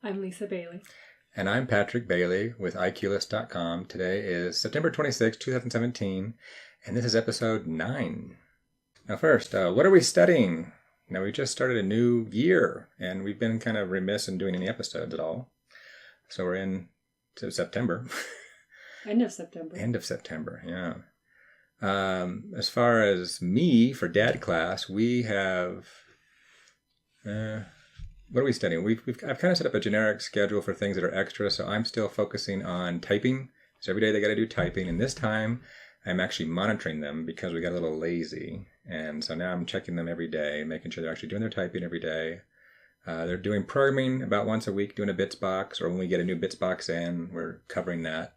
I'm Lisa Bailey. And I'm Patrick Bailey with iqless.com. Today is September 26, 2017, and this is episode 9. Now first, what are we studying? Now we just started a new year, and we've been kind of remiss in doing any episodes at all. So we're in September. End of September. End of September, yeah. As far as me, for dad class, we have... what are we studying? I've kind of set up a generic schedule for things that are extra, so I'm still focusing on typing. So every day they got to do typing, and this time I'm actually monitoring them because we got a little lazy. And so now I'm checking them every day, making sure they're actually doing their typing every day. They're doing programming about once a week, doing a bits box, or when we get a new bits box in, we're covering that.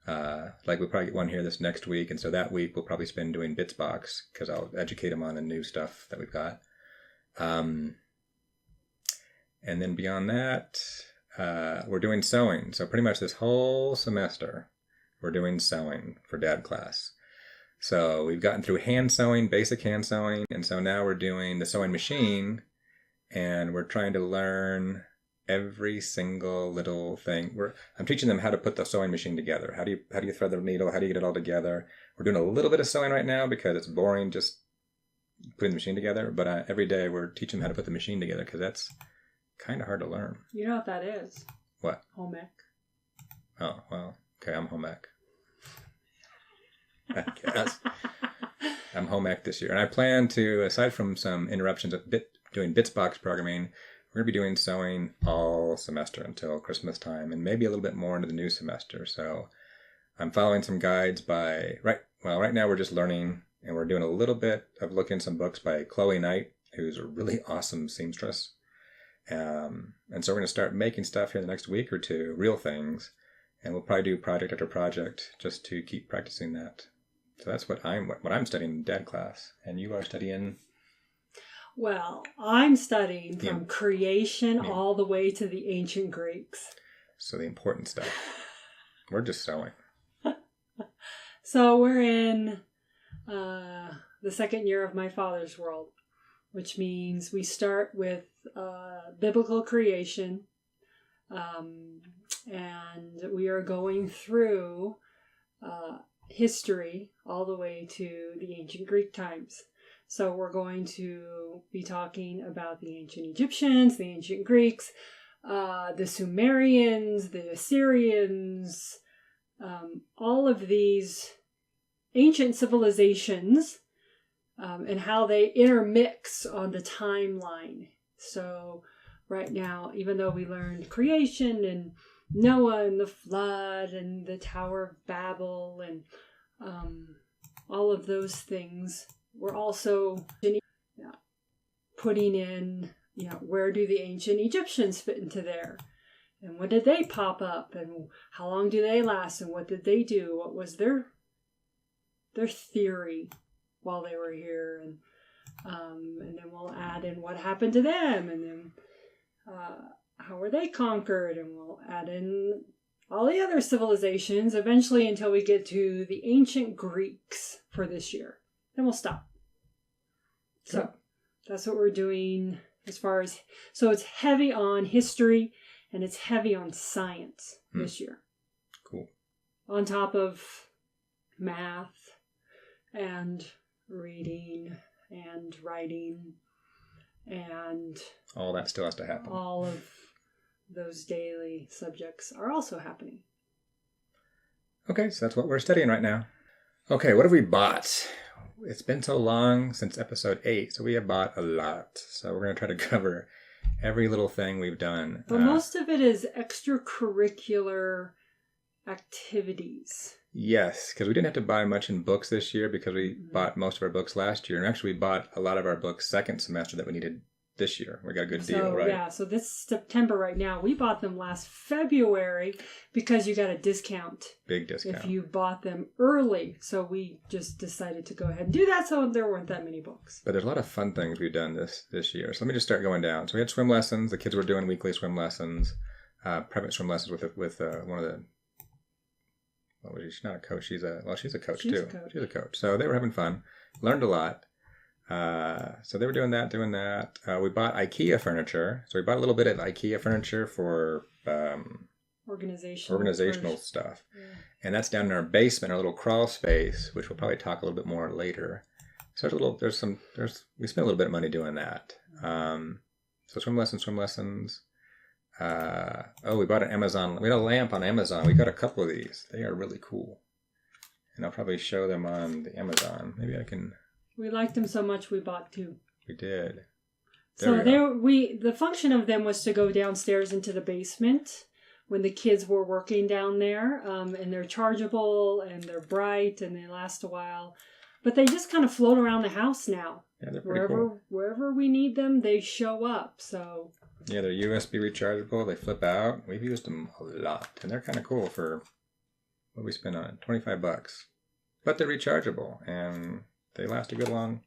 Like we'll probably get one here this next week, and so that week we'll probably spend doing bits box because I'll educate them on the new stuff that we've got. And then beyond that, we're doing sewing. So pretty much this whole semester, we're doing sewing for dad class. So we've gotten through hand sewing, basic hand sewing, and so now we're doing the sewing machine, and we're trying to learn every single little thing. I'm teaching them how to put the sewing machine together. How do you thread the needle? How do you get it all together? We're doing a little bit of sewing right now because it's boring just putting the machine together. But every day we're teaching them how to put the machine together because that's kind of hard to learn. You know what that is? What? Home ec. Oh, well, okay, I'm home ec. I guess. I'm home ec this year. And I plan to, aside from some interruptions of doing bits box programming, we're going to be doing sewing all semester until Christmas time and maybe a little bit more into the new semester. So I'm following some guides right now we're just learning, and we're doing a little bit of looking some books by Chloe Knight, who's a really awesome seamstress. And so we're going to start making stuff here in the next week or two, real things, and we'll probably do project after project just to keep practicing that. So that's what I'm studying in dad class, and you are studying. Well, I'm studying from creation all the way to the ancient Greeks. So the important stuff. We're just sewing. So we're in the second year of my father's world, which means we start with biblical creation, and we are going through history all the way to the ancient Greek times. So we're going to be talking about the ancient Egyptians, the ancient Greeks, the Sumerians, the Assyrians, all of these ancient civilizations, and how they intermix on the timeline. So right now, even though we learned creation and Noah and the flood and the Tower of Babel and all of those things, we're also putting in, where do the ancient Egyptians fit into there? And when did they pop up? And how long do they last? And what did they do? What was their theory while they were here? And then we'll add in what happened to them, and then how were they conquered, and we'll add in all the other civilizations eventually until we get to the ancient Greeks for this year. Then we'll stop. So that's what we're doing as far as, so it's heavy on history and it's heavy on science this year. Cool. On top of math and reading and writing and all that still has to happen. All of those daily subjects are also happening. Okay, so that's what we're studying right now. Okay, what have we bought? It's been so long since episode 8, so we have bought a lot. So we're going to try to cover every little thing we've done. But most of it is extracurricular activities. Yes, because we didn't have to buy much in books this year because we bought most of our books last year. And actually we bought a lot of our books second semester that we needed this year. We got a good deal, right? Yeah, so this September right now, we bought them last February because you got a discount. Big discount. If you bought them early. So we just decided to go ahead and do that so there weren't that many books. But there's a lot of fun things we've done this year. So let me just start going down. So we had swim lessons. The kids were doing weekly swim lessons, private swim lessons with one of the... What was she? She's not a coach. She's a coach too. She's a coach. So they were having fun. Learned a lot. So they were doing that. We bought IKEA furniture. So we bought a little bit of IKEA furniture for organizational stuff. Yeah. And that's down in our basement, our little crawl space, which we'll probably talk a little bit more later. So we spent a little bit of money doing that. So swim lessons. We bought an Amazon. We got a lamp on Amazon. We got a couple of these. They are really cool. And I'll probably show them on the Amazon. Maybe I can. We liked them so much we bought two. We did. The function of them was to go downstairs into the basement when the kids were working down there, and they're chargeable and they're bright and they last a while. But they just kind of float around the house now. Yeah, they're pretty cool. Wherever we need them, they show up. So yeah, they're USB rechargeable. They flip out. We've used them a lot, and they're kind of cool for what we spend on it, $25. But they're rechargeable, and they last a good long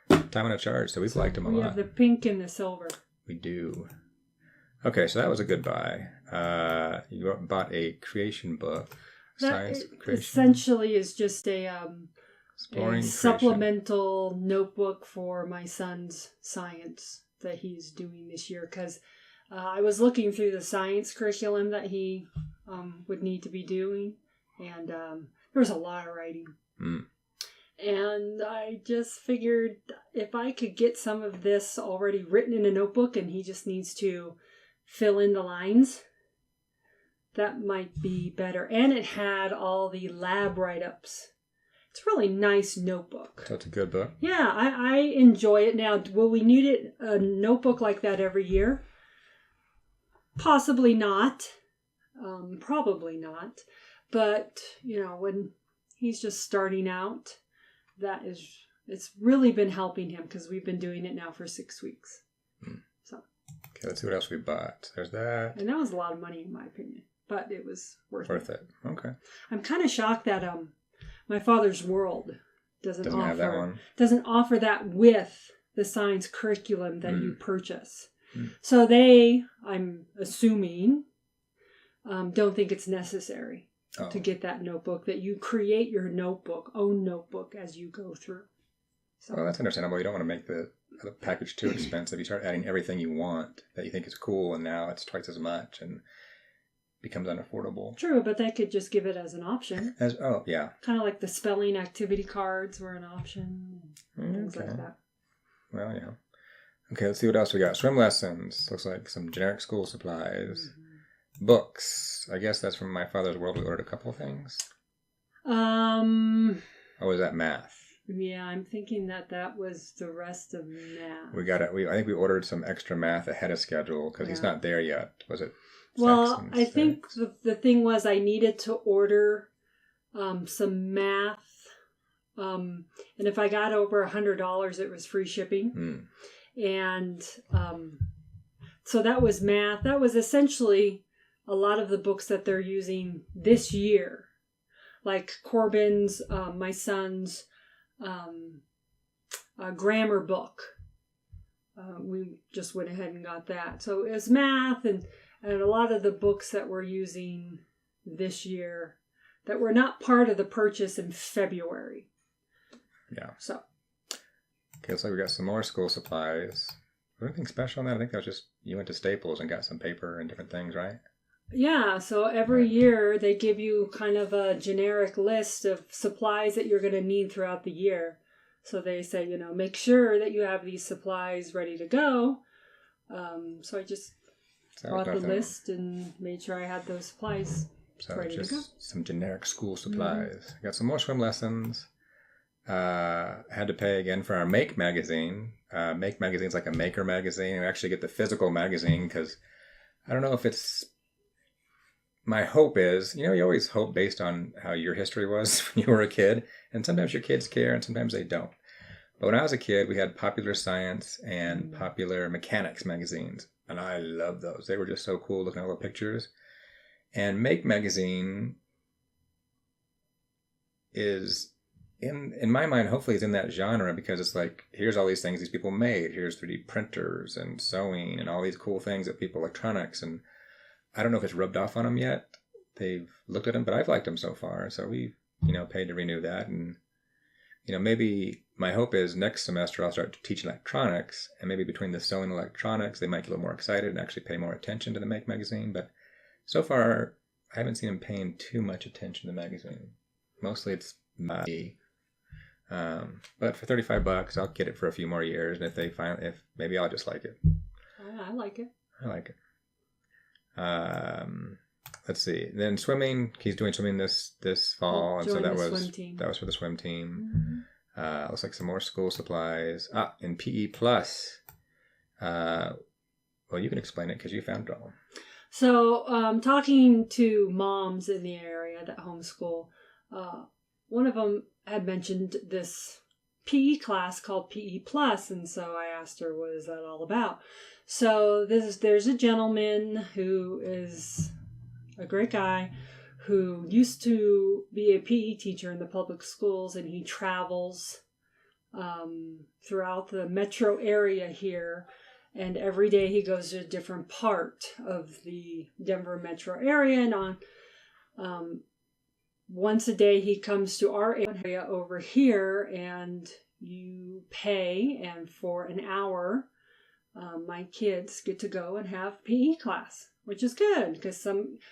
time on a charge. So we've liked them a lot. We have the pink and the silver. We do. Okay, so that was a good buy. You bought a creation book. Science creation. Essentially is just a Exploring supplemental notebook for my son's science that he's doing this year, because I was looking through the science curriculum that he would need to be doing, and there's a lot of writing. And I just figured if I could get some of this already written in a notebook and he just needs to fill in the lines, that might be better. And it had all the lab write-ups. It's a really nice notebook. That's a good book. Yeah, I enjoy it. Now, will we need a notebook like that every year? Possibly not. Probably not. But, when he's just starting out, it's really been helping him because we've been doing it now for 6 weeks. So. Okay, let's see what else we bought. There's that. And that was a lot of money in my opinion, but it was worth it. Okay. I'm kind of shocked that My Father's World doesn't offer that with the science curriculum that you purchase. So they, I'm assuming, don't think it's necessary to get that notebook, that you create your own notebook as you go through. So. Well, that's understandable. You don't want to make the package too expensive. You start adding everything you want that you think is cool, and now it's twice as much and becomes unaffordable. True, but they could just give it as an option. Yeah. Kind of like the spelling activity cards were an option. Things like that. Well, yeah. Okay, let's see what else we got. Swim lessons. Looks like some generic school supplies. Books. I guess that's from My Father's World. We ordered a couple of things. Or was that math? Yeah, I'm thinking that was the rest of math. I think we ordered some extra math ahead of schedule because he's not there yet. Was it? Well, I think the thing was I needed to order some math. And if I got over $100, it was free shipping. And so that was math. That was essentially a lot of the books that they're using this year. Like Corbin's, my son's grammar book. We just went ahead and got that. So it was math and a lot of the books that we're using this year that were not part of the purchase in February. Yeah. So. Okay, looks like we got some more school supplies. Was there anything special on that? I think that was just you went to Staples and got some paper and different things, right? Yeah, so every year they give you kind of a generic list of supplies that you're going to need throughout the year. So they say, make sure that you have these supplies ready to go. So I just brought the list and made sure I had those supplies ready to go. Some generic school supplies. Got some more swim lessons. Had to pay again for our Make magazine. Make magazine's like a maker magazine. We actually get the physical magazine because I don't know if it's... My hope is, you always hope based on how your history was when you were a kid. And sometimes your kids care and sometimes they don't. But when I was a kid, we had Popular Science and Popular Mechanics magazines. And I loved those. They were just so cool looking at all the pictures. And Make magazine is, in my mind, hopefully is in that genre because it's like, here's all these things these people made. Here's 3D printers and sewing and all these cool things that people, electronics, and I don't know if it's rubbed off on them yet. They've looked at them, but I've liked them so far. So we, paid to renew that. And, maybe my hope is next semester I'll start to teach electronics, and maybe between the sewing and electronics, they might get a little more excited and actually pay more attention to the Make magazine. But so far, I haven't seen them paying too much attention to the magazine. Mostly it's money. But for $35, I'll get it for a few more years, and if maybe I'll just like it. I like it. I like it. Let's see. Then swimming. He's doing swimming this fall, and so that was for the swim team. Mm-hmm. Looks like some more school supplies. And PE Plus. Well, you can explain it because you found it all. So, talking to moms in the area that homeschool, one of them had mentioned this PE class called PE Plus, and so I asked her, what is that all about? So there's a gentleman who is a great guy who used to be a PE teacher in the public schools, and he travels throughout the metro area here, and every day he goes to a different part of the Denver metro area, and once a day he comes to our area over here, and you pay, and for an hour my kids get to go and have PE class, which is good because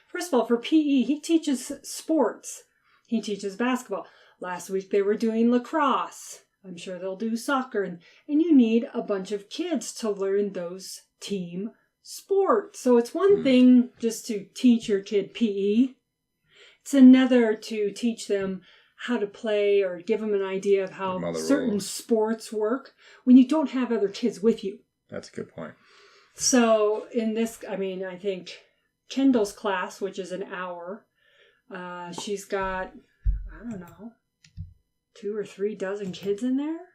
first of all, for PE, he teaches sports. He teaches basketball. Last week they were doing lacrosse. I'm sure they'll do soccer, and you need a bunch of kids to learn those team sports. So it's one thing just to teach your kid PE. It's another to teach them how to play or give them an idea of how certain sports work when you don't have other kids with you. That's a good point. So in this, I think Kendall's class, which is an hour, she's got, 2 or 3 dozen kids in there.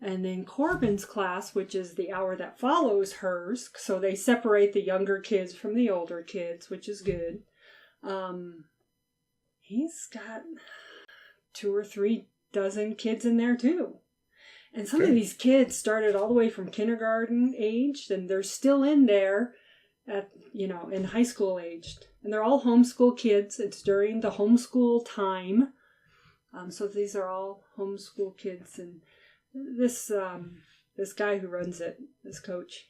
And then Corbin's class, which is the hour that follows hers. So they separate the younger kids from the older kids, which is good. He's got 2 or 3 dozen kids in there too. And some of these kids started all the way from kindergarten aged, and they're still in there in high school aged. And they're all homeschool kids. It's during the homeschool time. So these are all homeschool kids. And this guy who runs it, this coach,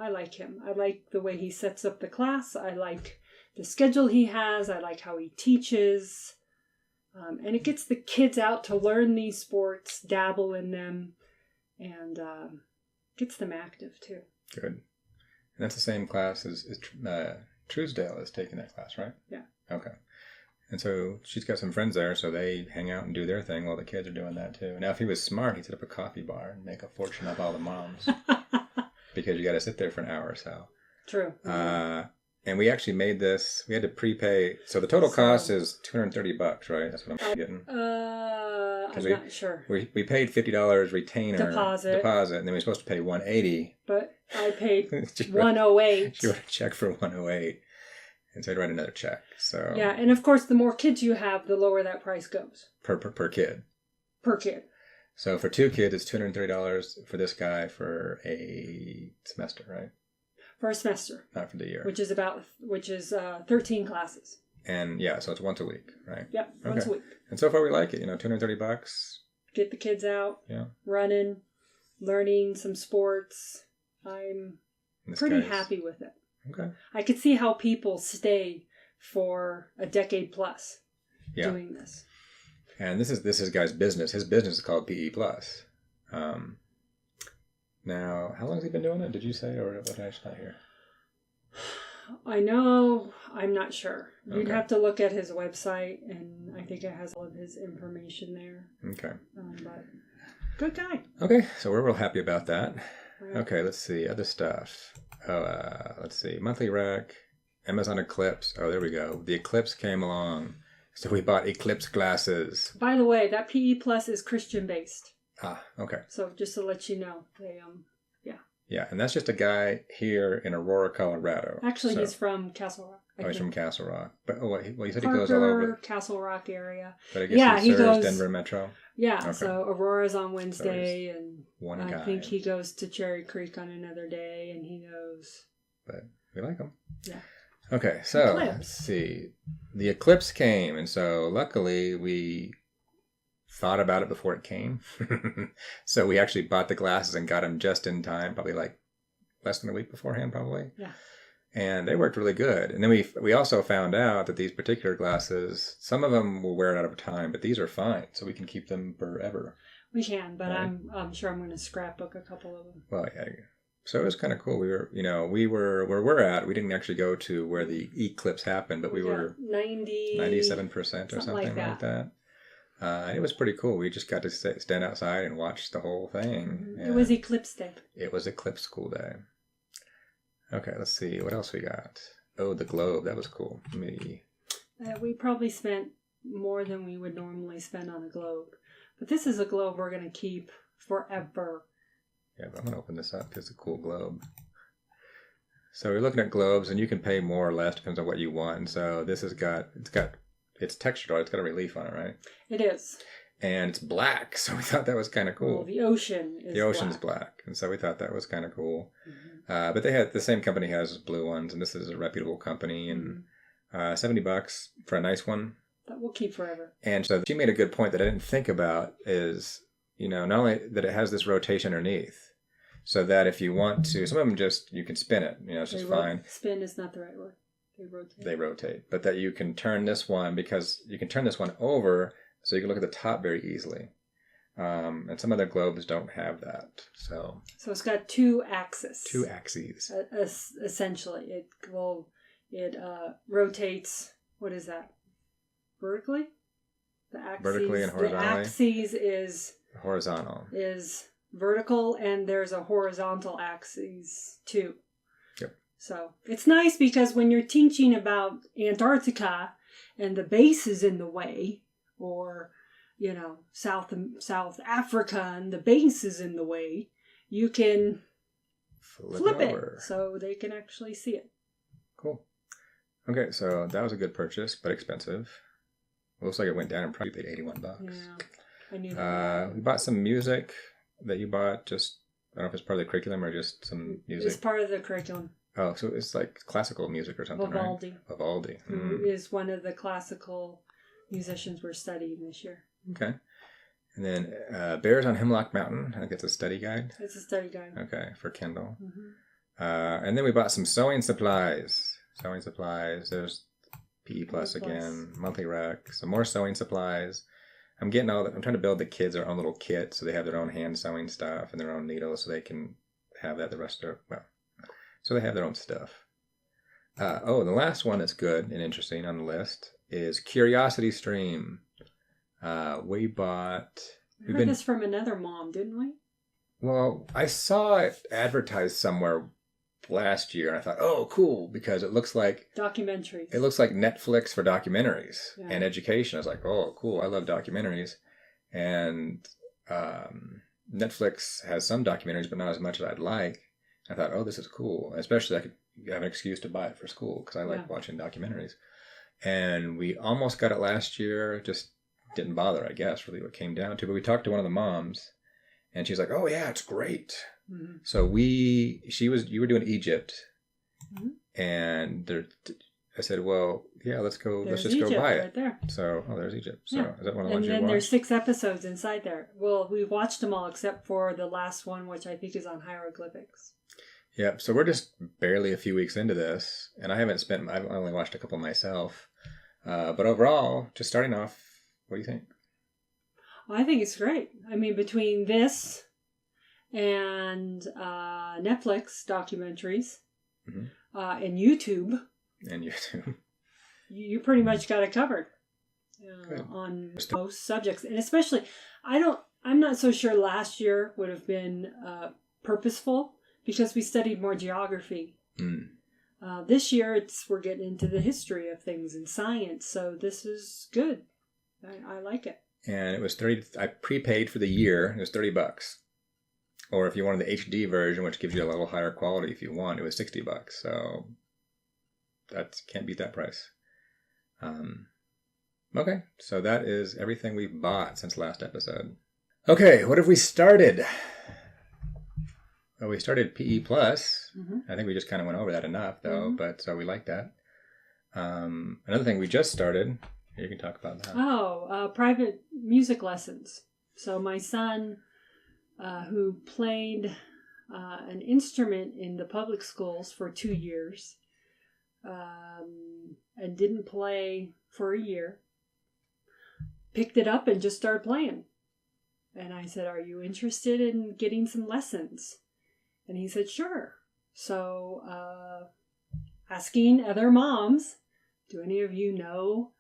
I like him. I like the way he sets up the class. I like the schedule he has. I like how he teaches. And it gets the kids out to learn these sports, dabble in them, and gets them active too. Good. And that's the same class as Truesdale is taking that class, right? Yeah. Okay. And so she's got some friends there, so they hang out and do their thing while the kids are doing that too. Now, if he was smart, he'd set up a coffee bar and make a fortune off all the moms. Because you got to sit there for an hour or so. True. And we actually made this. We had to prepay. So the total cost is $230, right? That's what I'm getting. I'm not sure. We paid $50 retainer deposit, and then we were supposed to pay $180. But I paid $108. She wrote a check for $108, and so I had to write another check. So yeah, and of course, the more kids you have, the lower that price goes per kid. Per kid. So for 2 kids, it's $230 for this guy for a semester, right? For a semester. Not for the year. Which is 13 classes. And yeah, so it's once a week, right? Yep, once a week. And so far we like it, $230. Get the kids out, yeah, running, learning some sports. I'm pretty happy with it. Okay. I could see how people stay for a decade plus doing this. And this is guy's business. His business is called PE Plus. Now, how long has he been doing it? Did you say, or was I just not here? I know. I'm not sure. You'd have to look at his website, and I think it has all of his information there. Okay. But good guy. Okay, so we're real happy about that. Right. Okay, let's see. Other stuff. Let's see. Monthly rec, Amazon Eclipse. Oh, there we go. The Eclipse came along. So we bought Eclipse glasses. By the way, that PE Plus is Christian-based. Okay. So just to let you know, Yeah, and that's just a guy here in Aurora, Colorado. Actually, he's from Castle Rock. He's from Castle Rock. But he said Parker, he goes all over. Castle Rock area. But I guess he serves Denver Metro. Yeah, okay. So Aurora's on Wednesday, and one guy. I think he goes to Cherry Creek on another day, and he goes. But we like him. Yeah. Okay, so let's see. The Eclipse came, and so luckily we thought about it before it came. So we actually bought the glasses and got them just in time, probably like less than a week beforehand, probably. Yeah. And they worked really good. And then we also found out that these particular glasses, some of them will wear out over time, but these are fine, so we can keep them forever. We can, but right? I'm sure I'm going to scrapbook a couple of them. Well, yeah. So it was kind of cool. We were where we're at. We didn't actually go to where the eclipse happened, but we were 97% or something like that. And it was pretty cool. We just got to stand outside and watch the whole thing. It was eclipse day. It was eclipse school day. Okay, let's see. What else we got? Oh, the globe. That was cool. We probably spent more than we would normally spend on a globe. But this is a globe we're going to keep forever. Yeah, but I'm going to open this up because it's a cool globe. So we're looking at globes, and you can pay more or less, depends on what you want. And so this has got, it's textured on it. It's got a relief on it, right? It is. And it's black, so we thought that was kind of cool. Well, the ocean is black. And so we thought that was kind of cool. Mm-hmm. But the same company has blue ones, and this is a reputable company, and $70 for a nice one. That we'll keep forever. And so she made a good point that I didn't think about is, not only that it has this rotation underneath, so that if you want to, some of them you can spin it, it's just fine. Spin is not the right word. They rotate. But that you can turn this one, because you can turn this one over so you can look at the top very easily. And some other globes don't have that. So it's got two axes. Two axes. Essentially. It rotates, what is that? Vertically? The axes. Vertically and horizontally. The axis is horizontal. Is vertical, and there's a horizontal axis too. Yep. So it's nice because when you're teaching about Antarctica and the base is in the way, or South Africa and the base is in the way, you can flip it so they can actually see it. Cool. Okay, so that was a good purchase, but expensive. It looks like it went down and probably paid $81. Yeah, I knew that. We bought some music that you bought. Just, I don't know if it's part of the curriculum or just some music. It's part of the curriculum. Oh, so it's like classical music or something, Vivaldi. Right? Vivaldi. Who is one of the classical musicians we're studying this year. Okay. And then Bears on Hemlock Mountain. I think it's a study guide. It's a study guide. Okay, for Kindle. Mm-hmm. And then we bought some sewing supplies. There's PE Plus again, monthly rec, some more sewing supplies. I'm trying to build the kids their own little kit so they have their own hand sewing stuff and their own needles so they can have that so they have their own stuff. The last one that's good and interesting on the list is Curiosity Stream. We heard this from another mom, didn't we? Well, I saw it advertised somewhere last year, and I thought, oh, cool, because it looks like documentaries. It looks like Netflix for documentaries and education. I was like, oh, cool, I love documentaries. And Netflix has some documentaries, but not as much as I'd like. I thought, oh, this is cool. Especially I could have an excuse to buy it for school because I like watching documentaries. And we almost got it last year, just didn't bother, I guess, really what it came down to. But we talked to one of the moms, and she's like, oh, yeah, it's great. Mm-hmm. So you were doing Egypt, and I said, well, yeah, let's go. Let's just Egypt, go buy it. Right there. So, there's Egypt. So is that one of the ones you watched? And then there's 6 episodes inside there. Well, we watched them all except for the last one, which I think is on hieroglyphics. Yeah. So we're just barely a few weeks into this, and I've only watched a couple myself. But overall, just starting off, what do you think? Well, I think it's great. I mean, between this and Netflix documentaries and YouTube. You pretty much got it covered on most subjects. And especially, I'm not so sure last year would have been purposeful because we studied more geography. This year, we're getting into the history of things and science. So this is good. I like it. And it was I prepaid for the year. It was $30. Or if you wanted the HD version, which gives you a little higher quality if you want, it was $60. So can't beat that price. Okay, so that is everything we've bought since last episode. Okay, what have we started? Well, we started PE Plus. I think we just kind of went over that enough, though. But so we like that. Another thing we just started You can talk about that. Private music lessons. So my son, who played an instrument in the public schools for 2 years, and didn't play for a year, picked it up and just started playing. And I said, "Are you interested in getting some lessons?" And he said, "Sure." So asking other moms, do any of you know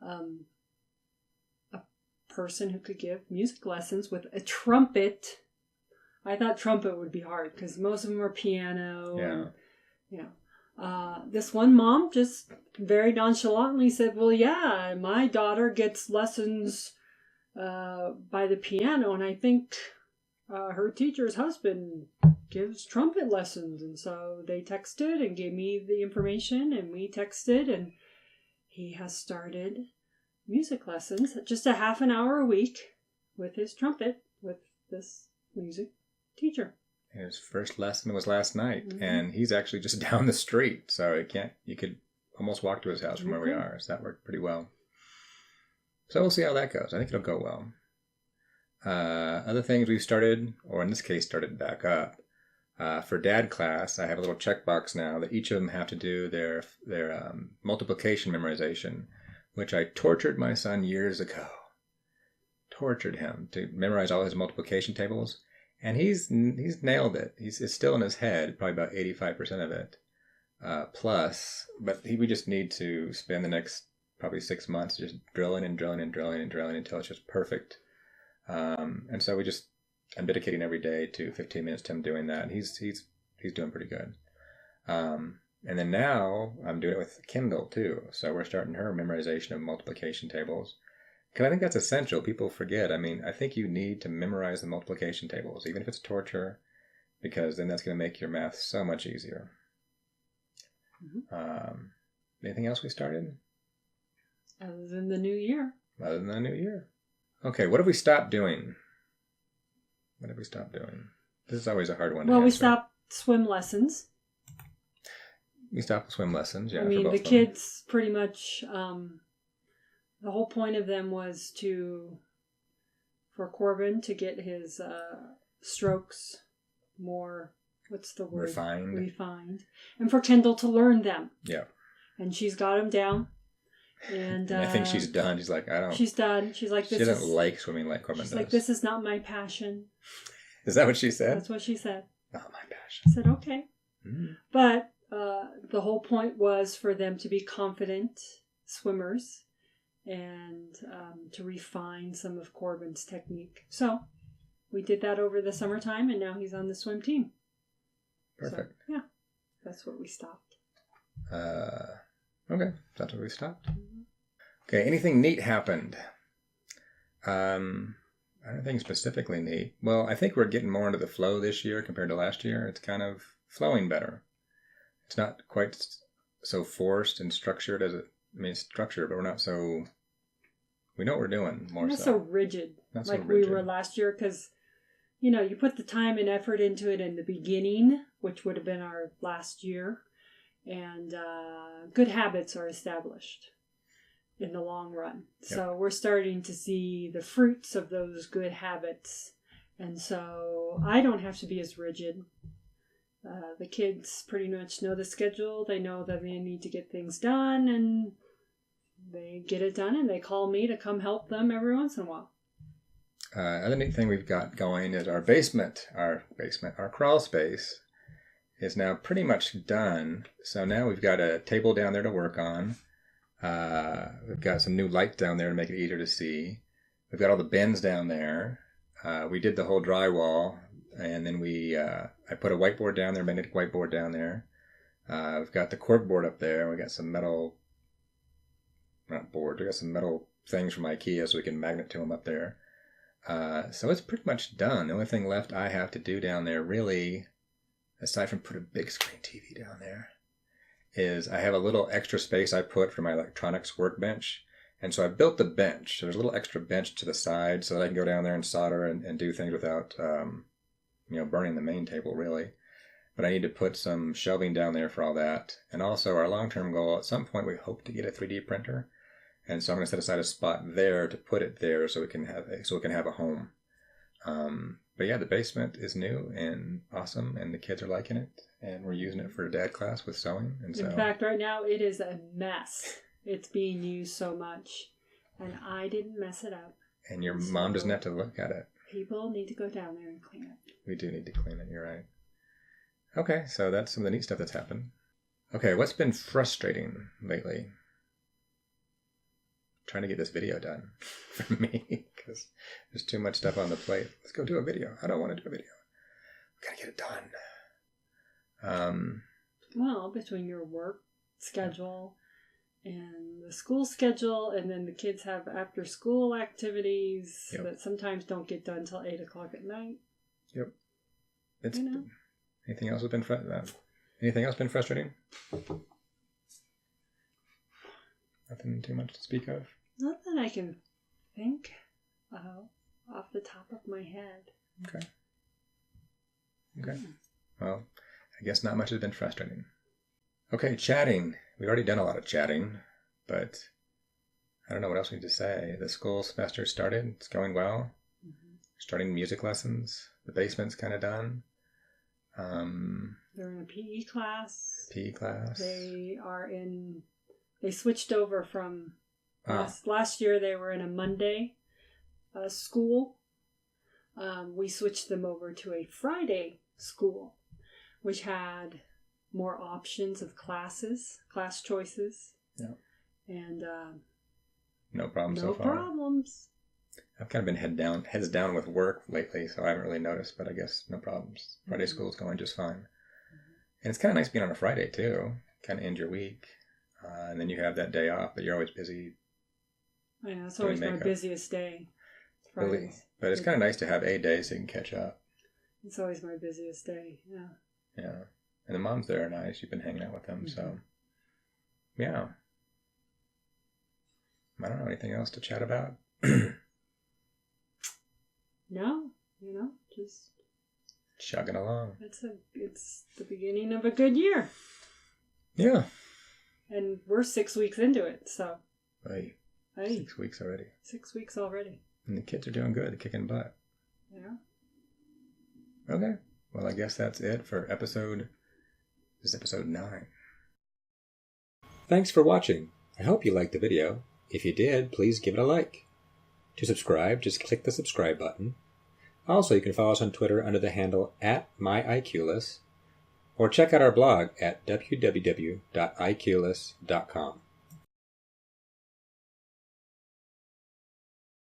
a person who could give music lessons with a trumpet? I thought trumpet would be hard because most of them are piano. Yeah. And, this one mom just very nonchalantly said, "Well, yeah, my daughter gets lessons by the piano, and I think her teacher's husband gives trumpet lessons." And so they texted and gave me the information, and we texted, and he has started music lessons, just a half an hour a week with his trumpet with this music teacher. His first lesson was last night, and he's actually just down the street, so you could almost walk to his house from where we are, so that worked pretty well. So we'll see how that goes. I think it'll go well. Other things we've started, or in this case started back up, for dad class, I have a little checkbox now that each of them have to do their multiplication memorization, which I tortured my son years ago. Tortured him to memorize all his multiplication tables. And he's nailed it. It's still in his head, probably about 85% of it, plus. But we just need to spend the next probably 6 months just drilling until it's just perfect. And so I'm dedicating every day to 15 minutes to him doing that. And he's doing pretty good. And then now I'm doing it with Kindle too. So we're starting her memorization of multiplication tables. Because I think that's essential. People forget. I mean, I think you need to memorize the multiplication tables, even if it's torture, because then that's going to make your math so much easier. Anything else we started? Other than the new year. Okay, what have we stopped doing? This is always a hard one to answer. We stopped swim lessons. We stopped swim lessons, yeah. I mean, the kids pretty much... the whole point of them was for Corbin to get his strokes more, what's the word? Refined. And for Kendall to learn them. Yeah. And she's got him down. And I think she's done. She's done. She's like, she doesn't like swimming like Corbin does. She's like, "This is not my passion." Is that what she said? That's what she said. Not my passion. I said, okay. But the whole point was for them to be confident swimmers and to refine some of Corbin's technique. So we did that over the summertime, and now he's on the swim team. Perfect. So, yeah, that's what we stopped. Okay, that's where we stopped. Okay, anything neat happened? I don't think specifically neat. Well, I think we're getting more into the flow this year compared to last year. It's kind of flowing better. It's not quite so forced and structured as it... I mean, it's structured, but we're not so... We know what we're doing more not so. so rigid we were last year, because, you put the time and effort into it in the beginning, which would have been our last year, and good habits are established in the long run. Yep. So we're starting to see the fruits of those good habits, and so I don't have to be as rigid. The kids pretty much know the schedule. They know that they need to get things done, and they get it done, and they call me to come help them every once in a while. Other neat thing we've got going is our basement, our crawl space is now pretty much done. So now we've got a table down there to work on. We've got some new lights down there to make it easier to see. We've got all the bins down there. We did the whole drywall, and then I put a whiteboard down there, magnetic whiteboard down there. We've got the cork board up there. We got some metal, not board, we got some metal things from IKEA so we can magnet to them up there. So it's pretty much done. The only thing left I have to do down there, really, aside from put a big screen TV down there, is I have a little extra space I put for my electronics workbench. And so I built the bench. There's a little extra bench to the side so that I can go down there and solder and do things without, burning the main table, really. But I need to put some shelving down there for all that. And also our long-term goal, at some point we hope to get a 3D printer. And so I'm going to set aside a spot there to put it there so we can have a home. But yeah, the basement is new and awesome, and the kids are liking it, and we're using it for a dad class with sewing. And so, in fact, right now it is a mess. It's being used so much, and I didn't mess it up. And your mom doesn't have to look at it. People need to go down there and clean it. We do need to clean it. You're right. Okay, so that's some of the neat stuff that's happened. Okay, what's been frustrating lately? Trying to get this video done for me because there's too much stuff on the plate. Let's go do a video. I don't want to do a video. We gotta get it done. Well, between your work schedule and the school schedule, and then the kids have after school activities that sometimes don't get done till 8 o'clock at night. Yep. Anything else been frustrating? Nothing too much to speak of? Not that I can think off the top of my head. Okay. Well, I guess not much has been frustrating. Okay, chatting. We've already done a lot of chatting, but I don't know what else we need to say. The school semester started. It's going well. Mm-hmm. Starting music lessons. The basement's kind of done. They're in a PE class. PE class. They switched over from last year. They were in a Monday school. We switched them over to a Friday school, which had more options of class choices. Yeah. And no problems so far. No problems. I've kind of been heads down with work lately, so I haven't really noticed, but I guess no problems. Friday school's going just fine. Mm-hmm. And it's kind of nice being on a Friday, too. Kind of end your week. And then you have that day off, but you're always busy. I know, it's always my busiest day. Really? But it's kind of nice to have a day so you can catch up. It's always my busiest day, yeah. Yeah. And the moms there are nice. You've been hanging out with them, mm-hmm. So. Yeah. I don't know, anything else to chat about? No, just chugging along. It's the beginning of a good year. Yeah. And we're 6 weeks into it, so. Hey. 6 weeks already. 6 weeks already. And the kids are doing good. They're kicking butt. Yeah. Okay. Well, I guess that's it for episode 9. Thanks for watching. I hope you liked the video. If you did, please give it a like. To subscribe, just click the subscribe button. Also, you can follow us on Twitter under the handle @myiqless, or check out our blog at www.iqless.com.